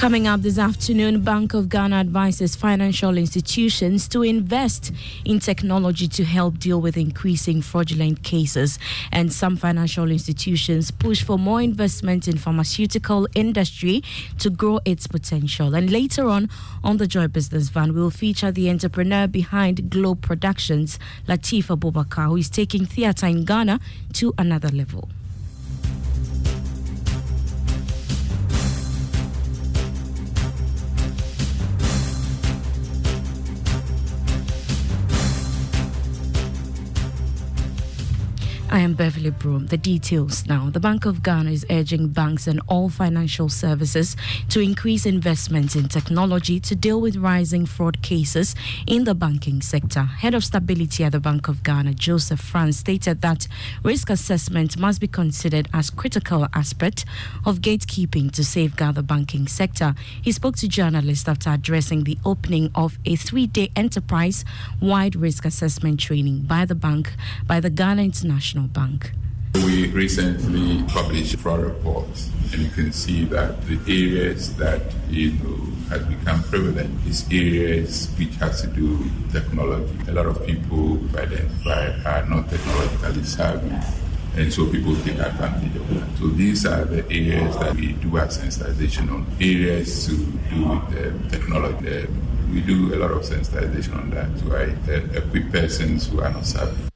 Coming up this afternoon, Bank of Ghana advises financial institutions to invest in technology to help deal with increasing fraudulent cases. And some financial institutions push for more investment in pharmaceutical industry to grow its potential. And later on the Joy Business Van, we'll feature the entrepreneur behind Globe Productions, Latif Abubakar, who is taking theatre in Ghana to another level. I am Beverly Broom. The details now. The Bank of Ghana is urging banks and all financial services to increase investments in technology to deal with rising fraud cases in the banking sector. Head of Stability at the Bank of Ghana, Joseph Franz, stated that risk assessment must be considered as critical aspect of gatekeeping to safeguard the banking sector. He spoke to journalists after addressing the opening of a 3-day enterprise-wide risk assessment training by the Ghana International Bank. We recently published a fraud report, and you can see that the areas that has become prevalent is areas which has to do with technology. A lot of people identified are not technologically savvy, and so people take advantage of that. So these are the areas that we do our sensitization on, areas to do with technology. We do a lot of sensitization on that to equip persons who are not savvy.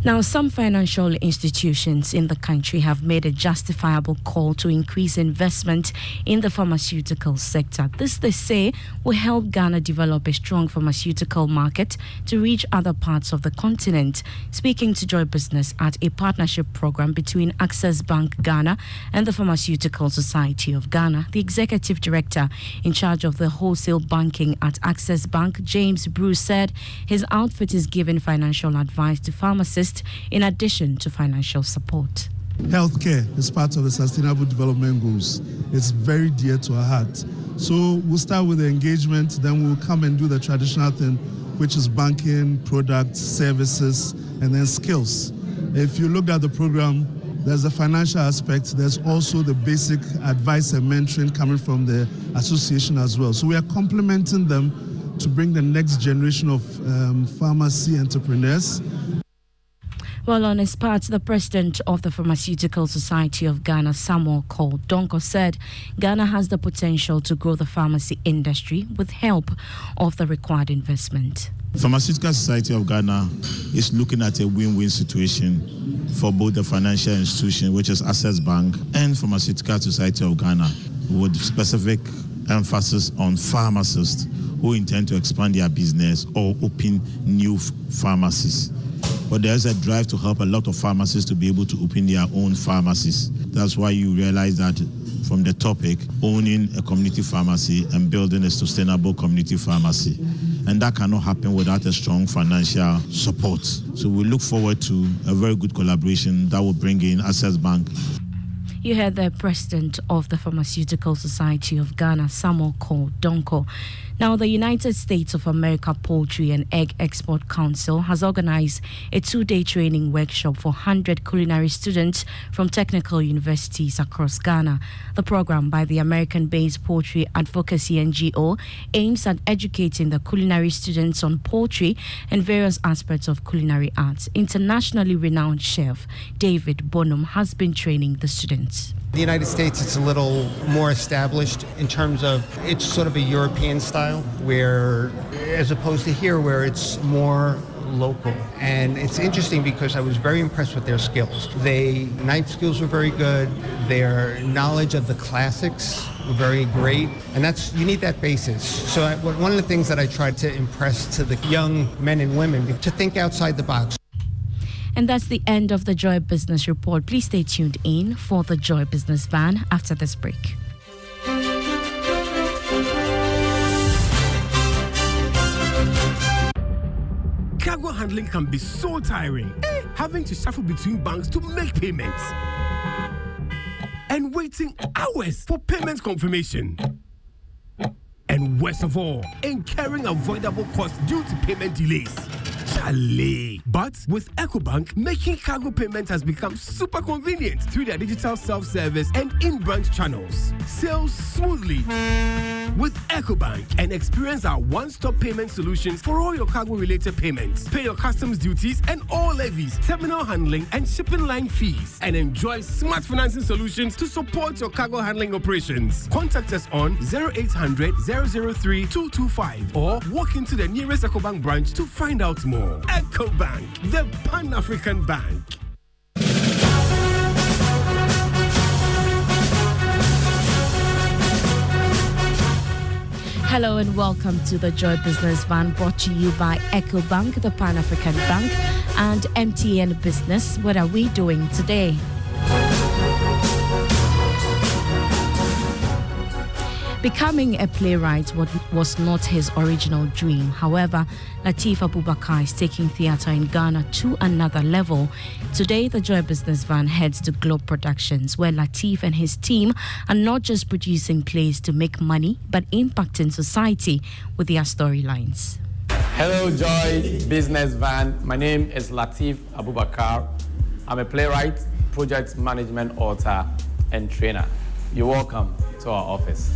Now, some financial institutions in the country have made a justifiable call to increase investment in the pharmaceutical sector. This, they say, will help Ghana develop a strong pharmaceutical market to reach other parts of the continent. Speaking to Joy Business at a partnership program between Access Bank Ghana and the Pharmaceutical Society of Ghana, the executive director in charge of the wholesale banking at Access Bank, James Bruce, said his outfit is giving financial advice to pharmacists in addition to financial support. Healthcare is part of the Sustainable Development Goals. It's very dear to our heart. So we'll start with the engagement, then we'll come and do the traditional thing, which is banking, products, services, and then skills. If you look at the program, there's the financial aspect. There's also the basic advice and mentoring coming from the association as well. So we are complementing them to bring the next generation of pharmacy entrepreneurs. Well, on his part, the president of the Pharmaceutical Society of Ghana, Samuel Cole Donko, said Ghana has the potential to grow the pharmacy industry with help of the required investment. Pharmaceutical Society of Ghana is looking at a win-win situation for both the financial institution, which is Access Bank, and Pharmaceutical Society of Ghana, with specific emphasis on pharmacists who intend to expand their business or open new pharmacies. But there's a drive to help a lot of pharmacists to be able to open their own pharmacies. That's why you realize that from the topic, owning a community pharmacy and building a sustainable community pharmacy. And that cannot happen without a strong financial support. So we look forward to a very good collaboration that will bring in Access Bank. You heard the president of the Pharmaceutical Society of Ghana, Samuel Cole Donko. Now, the United States of America Poultry and Egg Export Council has organized a 2-day training workshop for 100 culinary students from technical universities across Ghana. The program by the American-based Poultry Advocacy NGO aims at educating the culinary students on poultry and various aspects of culinary arts. Internationally renowned chef David Bonham has been training the students. The United States, it's a little more established in terms of it's sort of a European style, where as opposed to here where it's more local. And it's interesting because I was very impressed with their skills. Knife skills were very good. Their knowledge of the classics were very great. And you need that basis. So one of the things that I tried to impress to the young men and women, to think outside the box. And that's the end of the Joy Business Report. Please stay tuned in for the Joy Business Van after this break. Cargo handling can be so tiring. Having to shuffle between banks to make payments. And waiting hours for payment confirmation. And worst of all, incurring avoidable costs due to payment delays. Chale. But with EcoBank, making cargo payment has become super convenient through their digital self-service and in-branch channels. Sail smoothly with EcoBank and experience our one-stop payment solutions for all your cargo-related payments. Pay your customs duties and all levies, terminal handling and shipping line fees, and enjoy smart financing solutions to support your cargo handling operations. Contact us on 0800 003 225 or walk into the nearest EcoBank branch to find out more. EcoBank, the Pan-African Bank. Hello and welcome to the Joy Business Van, brought to you by EcoBank, the Pan-African Bank, and MTN Business. What are we doing today? Becoming a playwright was not his original dream. However, Lateef Abubakar is taking theatre in Ghana to another level. Today, the Joy Business Van heads to Globe Productions, where Lateef and his team are not just producing plays to make money, but impacting society with their storylines. Hello, Joy Business Van. My name is Lateef Abubakar. I'm a playwright, project management author, and trainer. You're welcome to our office.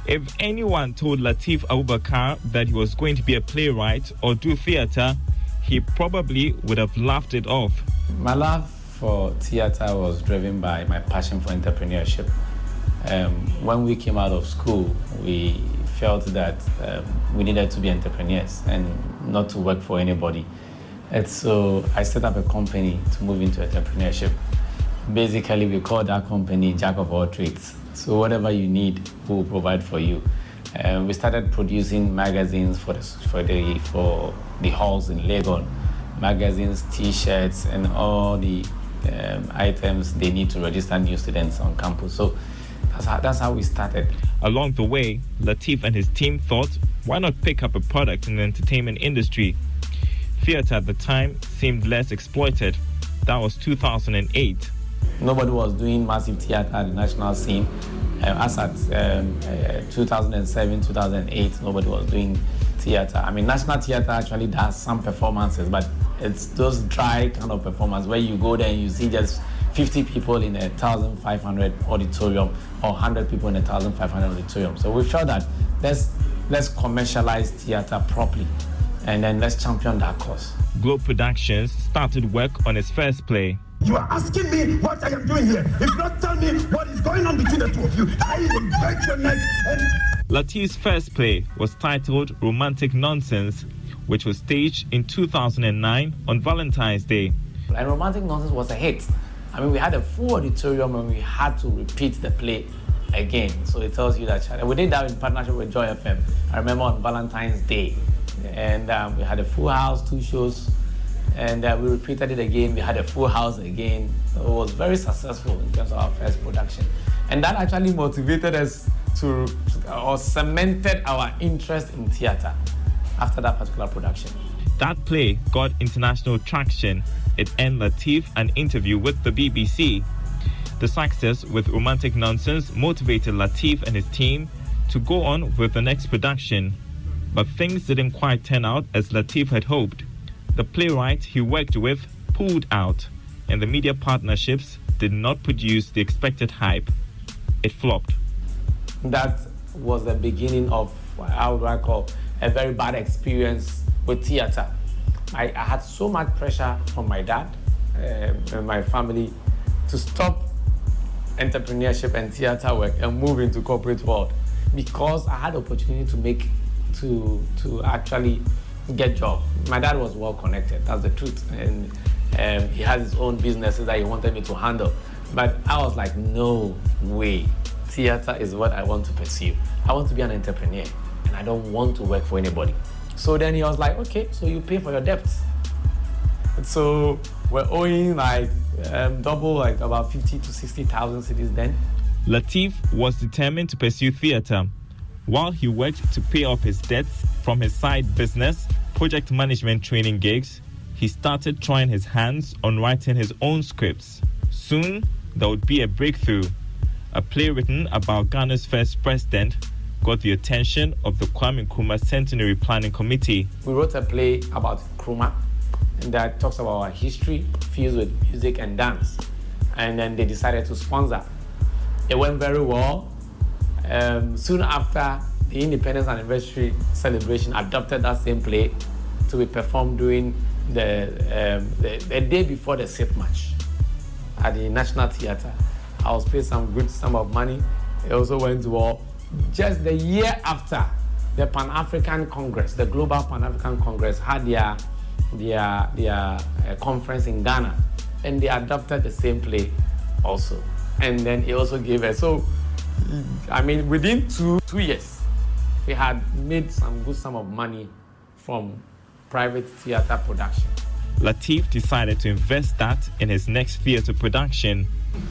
If anyone told Lateef Abubakar that he was going to be a playwright or do theatre, he probably would have laughed it off. My love for theatre was driven by my passion for entrepreneurship. When we came out of school, we felt that we needed to be entrepreneurs and not to work for anybody. And so I set up a company to move into entrepreneurship. Basically, we call that company Jack of all trades. So whatever you need, we will provide for you. We started producing magazines for the halls in Lagos, magazines, T-shirts, and all the items they need to register new students on campus. So that's how we started. Along the way, Lateef and his team thought, why not pick up a product in the entertainment industry? Theatre at the time seemed less exploited. That was 2008. Nobody was doing massive theatre at the national scene. As at 2007, 2008, nobody was doing theatre. I mean, national theatre actually does some performances, but it's those dry kind of performance where you go there and you see just 50 people in a 1,500 auditorium or 100 people in a 1,500 auditorium. So we felt that let's commercialize theatre properly and then let's champion that cause. Globe Productions started work on its first play. You are asking me what I am doing here. If you don't tell me what is going on between the two of you, I will break your neck. Lateef's first play was titled Romantic Nonsense, which was staged in 2009 on Valentine's Day. And Romantic Nonsense was a hit. I mean, we had a full auditorium and we had to repeat the play again. So it tells you that we did that in partnership with Joy FM. I remember on Valentine's Day. And we had a full house, 2 shows. And we repeated it again. We had a full house again. So it was very successful in terms of our first production. And that actually motivated us or cemented our interest in theatre after that particular production. That play got international traction. It earned Lateef an interview with the BBC. The success with Romantic Nonsense motivated Lateef and his team to go on with the next production. But things didn't quite turn out as Lateef had hoped. The playwright he worked with pulled out, and the media partnerships did not produce the expected hype. It flopped. That was the beginning of, how do I call, a very bad experience with theatre. I had so much pressure from my dad and my family to stop entrepreneurship and theatre work and move into corporate world, because I had the opportunity to actually get job. My dad was well connected, that's the truth, and he has his own businesses that he wanted me to handle. But I was like, no way, theatre is what I want to pursue. I want to be an entrepreneur and I don't want to work for anybody. So then he was like, okay, so you pay for your debts. And so we're owing like double, like about 50 to 60,000 cedis then. Lateef was determined to pursue theatre. While he worked to pay off his debts from his side business, project management training gigs, he started trying his hands on writing his own scripts. Soon, there would be a breakthrough. A play written about Ghana's first president, got the attention of the Kwame Nkrumah Centenary Planning Committee. We wrote a play about Nkrumah that talks about our history, fused with music and dance. And then they decided to sponsor. It went very well. Soon after, the Independence Anniversary celebration adopted that same play to be performed during the day before the SIP match at the National Theatre. I was paid some good sum of money. It also went well. Just the year after, the Pan-African Congress, the Global Pan-African Congress, had their conference in Ghana, and they adopted the same play also. And then it also gave us, so, I mean, within two years, we had made some good sum of money from private theater production. Lateef decided to invest that in his next theater production.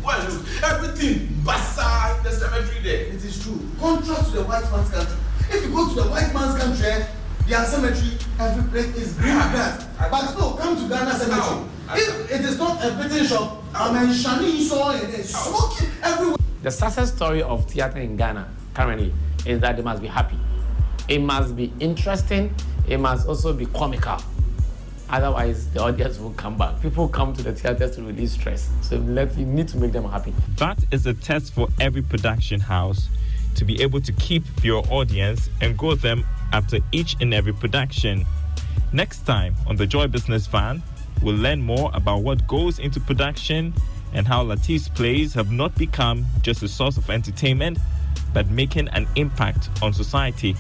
Well, everything, Bassa, the cemetery there, it is true. Contrast to the white man's country. If you go to the white man's country, their cemetery, every place is green grass. But no, come to Ghana cemetery. If it is not a betting shop, I'm in Shani so and they smoking everywhere. The success story of theater in Ghana currently is that they must be happy. It must be interesting. It must also be comical. Otherwise, the audience will come back. People come to the theaters to release stress. So you need to make them happy. That is a test for every production house, to be able to keep your audience and grow them after each and every production. Next time on the Joy Business Van, we'll learn more about what goes into production and how Lateef's plays have not become just a source of entertainment, but making an impact on society.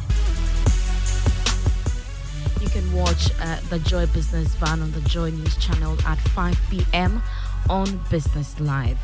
You can watch the Joy Business Van on the Joy News channel at 5 p.m. on Business Live.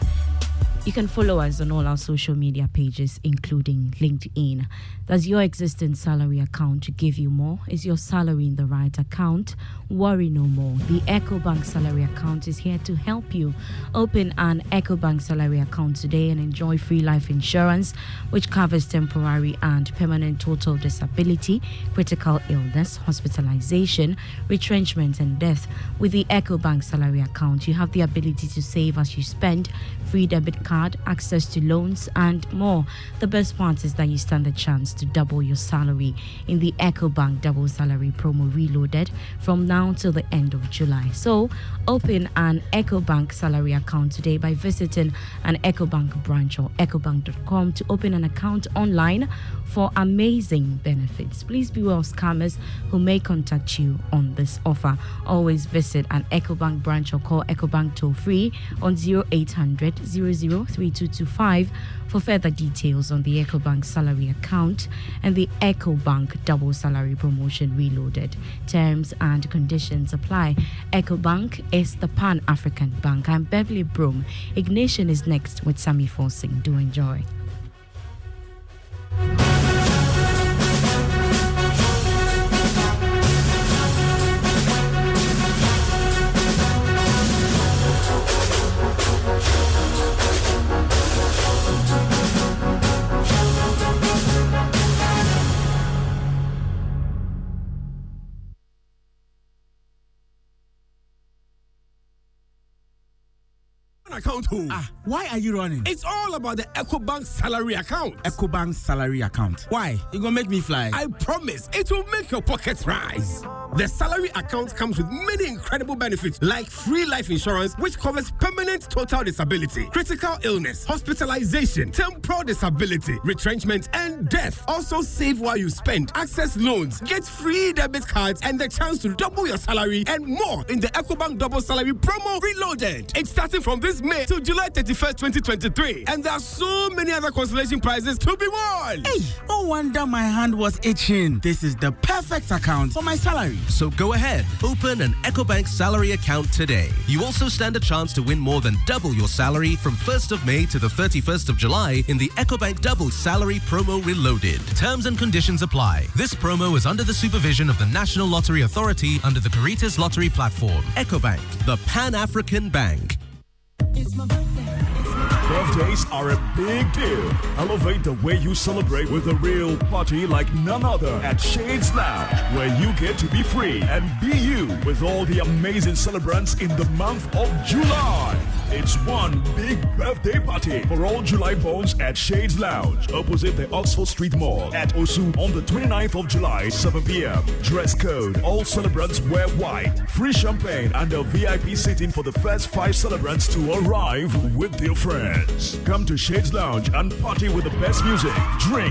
You can follow us on all our social media pages, including LinkedIn. Does your existing salary account give you more? Is your salary in the right account? Worry no more. The EcoBank salary account is here to help you. Open an EcoBank salary account today and enjoy free life insurance, which covers temporary and permanent total disability, critical illness, hospitalization, retrenchment, and death. With the EcoBank salary account, you have the ability to save as you spend, free debit card, access to loans, and more. The best part is that you stand a chance to double your salary in the EcoBank Double Salary Promo Reloaded from now till the end of July. So, open an EcoBank salary account today by visiting an EcoBank branch or ecobank.com to open an account online for amazing benefits. Please beware of scammers who may contact you on this offer. Always visit an EcoBank branch or call EcoBank toll free on 0800 003225 for further details on the EcoBank salary account and the EcoBank Double Salary Promotion Reloaded. Terms and conditions apply. EcoBank is the Pan-African Bank. I'm Beverly Broom. Ignition is next with Sammy Forsing. Do enjoy. Account why are you running? It's all about the EcoBank salary account. EcoBank salary account. Why? You gonna make me fly? I promise it will make your pockets rise. The salary account comes with many incredible benefits like free life insurance, which covers permanent total disability, critical illness, hospitalization, temporal disability, retrenchment, and death. Also save while you spend, access loans, get free debit cards, and the chance to double your salary and more in the EcoBank Double Salary Promo Reloaded. It's starting from this May to July 31st, 2023. And there are so many other consolation prizes to be won. Hey, no wonder my hand was itching. This is the perfect account for my salary. So go ahead, open an EcoBank salary account today. You also stand a chance to win more than double your salary from 1st of May to the 31st of July in the EcoBank Double Salary Promo Reloaded. Terms and conditions apply. This promo is under the supervision of the National Lottery Authority under the Caritas Lottery Platform. EcoBank, the Pan-African Bank. It's my birthday. Birthdays are a big deal. Elevate the way you celebrate with a real party like none other at Shades Lounge, where you get to be free and be you with all the amazing celebrants in the month of July. It's one big birthday party for all July borns at Shades Lounge, opposite the Oxford Street Mall at Osu on the 29th of July, 7 p.m. Dress code, all celebrants wear white. Free champagne and a VIP seating for the first 5 celebrants to arrive with their friends. Come to Shades Lounge and party with the best music, drink,